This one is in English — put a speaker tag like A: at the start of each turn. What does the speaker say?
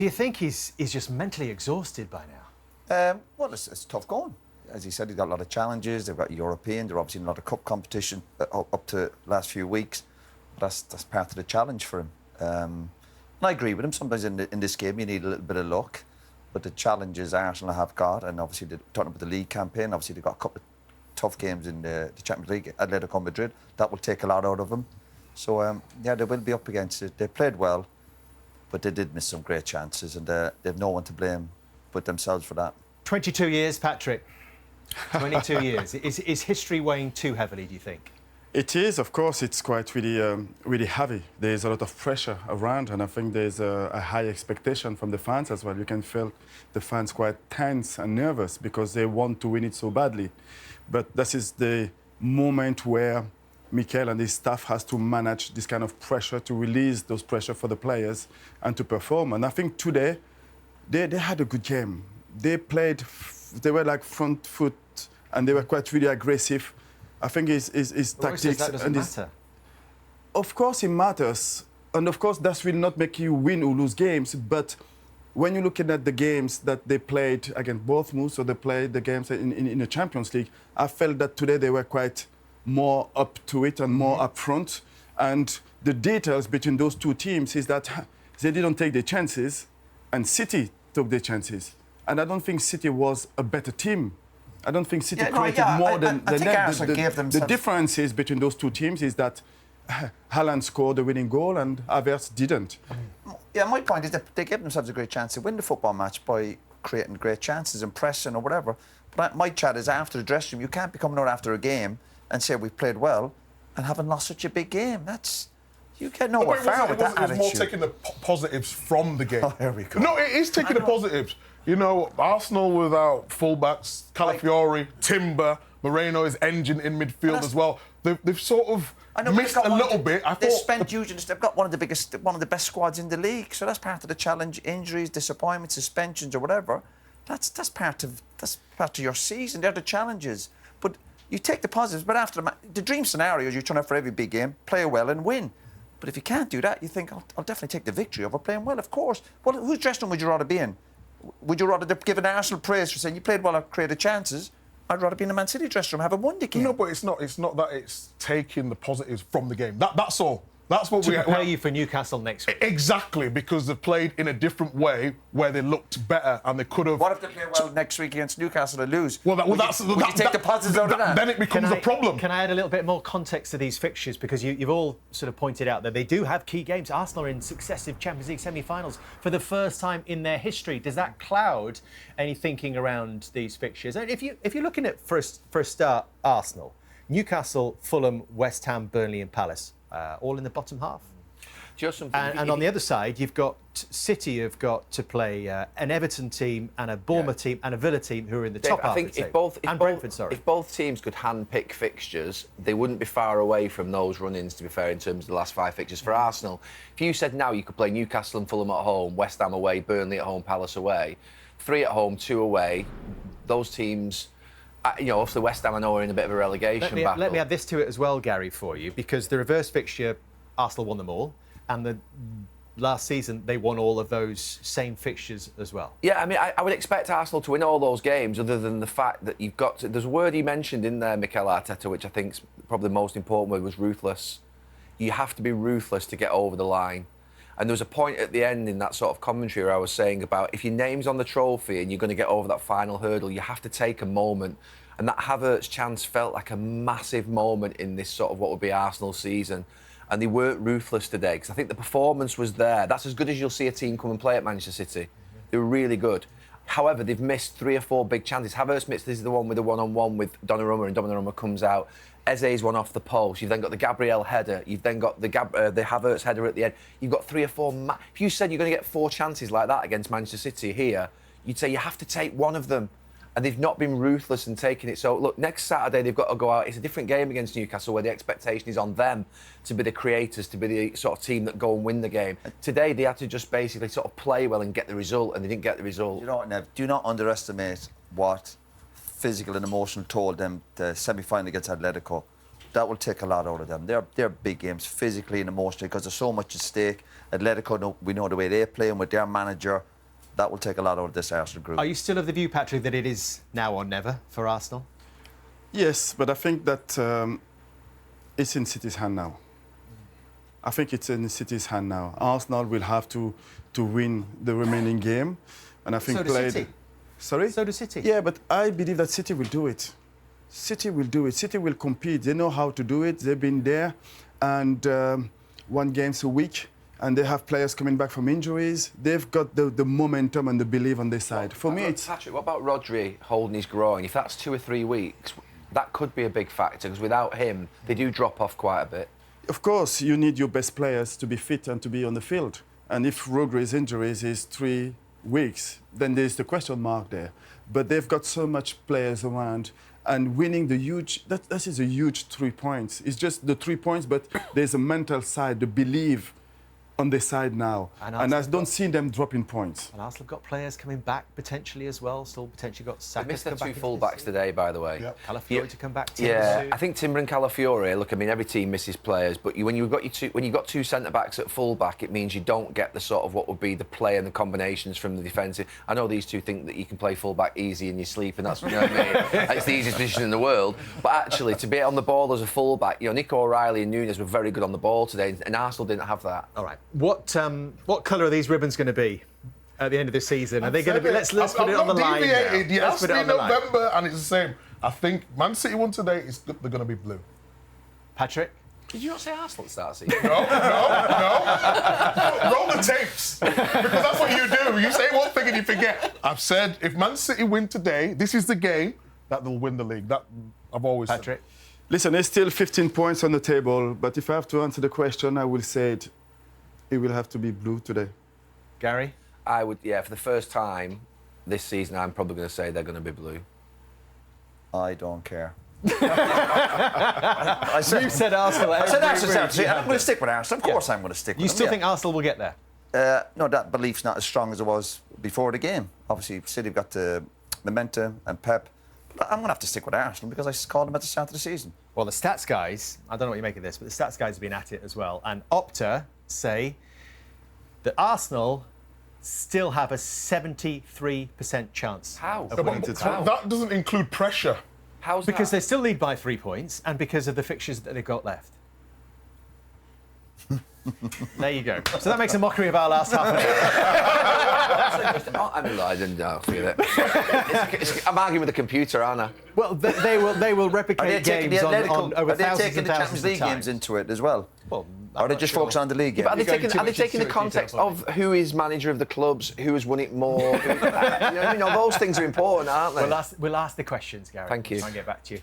A: Do you think he's just mentally exhausted by now?
B: Well, it's tough going. As he said, he's got a lot of challenges. They've got European. They're obviously in a lot of cup competition up to the last few weeks. That's part of the challenge for him. And I agree with him. Sometimes in this game you need a little bit of luck. But the challenges Arsenal have got, and obviously talking about the league campaign, obviously they've got a couple of tough games in the Champions League, Atletico Madrid. That will take a lot out of them. So, yeah, they will be up against it. They played well, but they did miss some great chances, and they've no one to blame but themselves for that.
A: 22 years, Patrick. 22 years. Is history weighing too heavily, do you think?
C: It is, of course. It's quite really heavy. There's a lot of pressure around, and I think there's a high expectation from the fans as well. You can feel the fans quite tense and nervous because they want to win it so badly. But this is the moment where Mikel and his staff has to manage this kind of pressure, to release those pressure for the players and to perform. And I think today they had a good game. They played, they were like front foot, and they were quite really aggressive. I think his tactics
A: that doesn't matter.
C: Of course, it matters, and of course, that will not make you win or lose games. But when you're looking at the games that they played against Bournemouth, or they played the games in the Champions League, I felt that today they were quite more up to it and more upfront. And the details between those two teams is that they didn't take their chances, and City took their chances. And I don't think City was a better team. I don't think City created more than the differences between those two teams is that Haaland scored the winning goal and Havertz didn't.
B: Yeah, my point is that they gave themselves a great chance to win the football match by creating great chances and pressing or whatever. But my chat is after the dressing room. You can't be coming out after a game and say we played well and haven't lost such a big game. That's... You get nowhere far with that attitude.
D: It's more taking the positives from the game.
B: Oh, there we go.
D: No, it is taking the positives. You know, Arsenal without fullbacks, Calafiori, Timber, Moreno is engine in midfield as well. They've sort of missed a little bit.
B: They've spent hugely. They've got one of the best squads in the league. So that's part of the challenge. Injuries, disappointments, suspensions, or whatever. That's part of your season. They're the challenges. But you take the positives. But after the dream scenario is you turn up for every big game, play well, and win. But if you can't do that, you think I'll definitely take the victory over playing well. Of course. Well, whose dressing room would you rather be in? Would you rather give an Arsenal praise for saying you played well and created chances? I'd rather be in the Man City dressing room, having won the game.
D: No, but it's not that it's taking the positives from the game. That's all. That's what we
A: prepare you for Newcastle next week.
D: Exactly, because they've played in a different way where they looked better and they could have.
B: What if they play well next week against Newcastle and lose?
D: Well,
B: would you take the positives out of that?
D: Then it becomes a problem.
A: Can I add a little bit more context to these fixtures? Because you've all sort of pointed out that they do have key games. Arsenal are in successive Champions League semi-finals for the first time in their history. Does that cloud any thinking around these fixtures? And if you're looking at, for a start, Arsenal, Newcastle, Fulham, West Ham, Burnley and Palace, all in the bottom half. And on the other side, you've got City have got to play an Everton team and a Bournemouth team and a Villa team who are in the top half of the table.
E: If both teams could hand-pick fixtures, they wouldn't be far away from those run-ins, to be fair, in terms of the last 5 fixtures for Arsenal. If you said now you could play Newcastle and Fulham at home, West Ham away, Burnley at home, Palace away, 3 at home, 2 away, those teams... you know, obviously West Ham, I know, are in a bit of a relegation battle.
A: Let me add this to it as well, Gary, for you, because the reverse fixture, Arsenal won them all, and the last season they won all of those same fixtures as well.
E: Yeah, I mean, I would expect Arsenal to win all those games, other than the fact that you've got to... There's a word he mentioned in there, Mikel Arteta, which I think is probably the most important word, was ruthless. You have to be ruthless to get over the line. And there was a point at the end in that sort of commentary where I was saying about if your name's on the trophy and you're going to get over that final hurdle, you have to take a moment. And that Havertz chance felt like a massive moment in this sort of what would be Arsenal season. And they weren't ruthless today, because I think the performance was there. That's as good as you'll see a team come and play at Manchester City. They were really good. However, they've missed 3 or 4 big chances. Havertz missed, this is the one with the one-on-one with Donnarumma, and Donnarumma comes out. Eze's one off the post. You've then got the Gabriel header. You've then got the Havertz header at the end. You've got 3 or 4... If you said you're going to get 4 chances like that against Manchester City here, you'd say you have to take one of them. And they've not been ruthless in taking it. So, look, next Saturday they've got to go out. It's a different game against Newcastle, where the expectation is on them to be the creators, to be the sort of team that go and win the game. Today, they had to just basically sort of play well and get the result, and they didn't get the result.
B: You know what, Nev? Do not underestimate what physical and emotional toll them the semi-final against Atletico. That will take a lot out of them. They're big games, physically and emotionally, because there's so much at stake. Atletico, we know the way they play, and with their manager, that will take a lot out of this Arsenal group.
A: Are you still of the view, Patrick, that it is now or never for Arsenal?
C: Yes, but I think that it's in City's hand now. I think it's in City's hand now. Arsenal will have to win the remaining game, and I think
A: So does City.
C: Sorry?
A: So does City.
C: Yeah, but I believe that City will do it. City will do it. City will compete. They know how to do it. They've been there and won games a week, and they have players coming back from injuries. They've got the momentum and the belief on their side. For me, it's...
E: Patrick, what about Rodri holding his groin? If that's 2 or 3 weeks, that could be a big factor, because without him, they do drop off quite a bit.
C: Of course, you need your best players to be fit and to be on the field. And if Rodri's injuries is 3 weeks, then there's the question mark there. But they've got so much players around, and winning the huge, that is a huge 3 points. It's just the 3 points, but there's a mental side, the belief on their side now. And I don't see them dropping points.
A: And Arsenal have got players coming back potentially as well. Still potentially got Saka.
E: They missed their
A: to come
E: 2
A: back
E: full-backs today, by the way.
D: Yep.
A: Calafiori to come back.
E: Yeah, I think Timber and Calafiori. Look, I mean, every team misses players, but when you've got 2 centre-backs at full-back, it means you don't get the sort of what would be the play and the combinations from the defensive. I know these two think that you can play full-back easy in your sleep, and that's, you know what I mean? It's the easiest position in the world. But actually, to be on the ball as a full-back, Nico O'Reilly and Nunes were very good on the ball today, and Arsenal didn't have that.
A: All right. What colour are these ribbons going to be at the end of the season? Are they going to be? Let's put it on the line.
D: You
A: Let's
D: asked
A: put it
D: me
A: on the line.
D: November, and it's the same. I think Man City won today. They're going to be blue.
A: Patrick?
E: Did you not say Arsenal at the start of the season?
D: No. Roll the tapes, because that's what you do. You say one thing and you forget. I've said if Man City win today, this is the game that they'll win the league. That I've always
A: Patrick?
D: said.
C: Listen, there's still 15 points on the table, but if I have to answer the question, I will say it will have to be blue today.
A: Gary?
E: I would, for the first time this season, I'm probably going to say they're going to be blue.
B: I don't care.
A: I said Arsenal.
B: I said Arsenal. I'm going to stick with Arsenal. Of course I'm going to stick with them.
A: You still think Arsenal will get there?
B: No, that belief's not as strong as it was before the game. Obviously, City have got the momentum and Pep. But I'm going to have to stick with Arsenal because I called them at the start of the season.
A: Well, the stats guys, I don't know what you make of this, but the stats guys have been at it as well. And Opta say that Arsenal still have a 73% chance.
E: How?
A: Of winning today.
D: That doesn't include pressure.
E: How's
A: Because
E: that?
A: they still lead by 3 points and because of the fixtures that they've got left. There you go. So that makes a mockery of our last half an hour.
E: I didn't know. Forget it. I'm arguing with the computer, aren't I?
A: Well, they will replicate games on over
B: are they
A: thousands
B: taking
A: and
B: the
A: thousands
B: Champions
A: of
B: League
A: times.
B: games into it as well?
A: Well,
B: or are they just focused on the league games?
E: But are they
A: You're going too
E: taking the
A: much
E: context
A: detail
E: of who is manager of the clubs, who has won it more? Those things are important, aren't they?
A: We'll ask the questions, Gary.
E: Thank you.
A: Try and get back to you.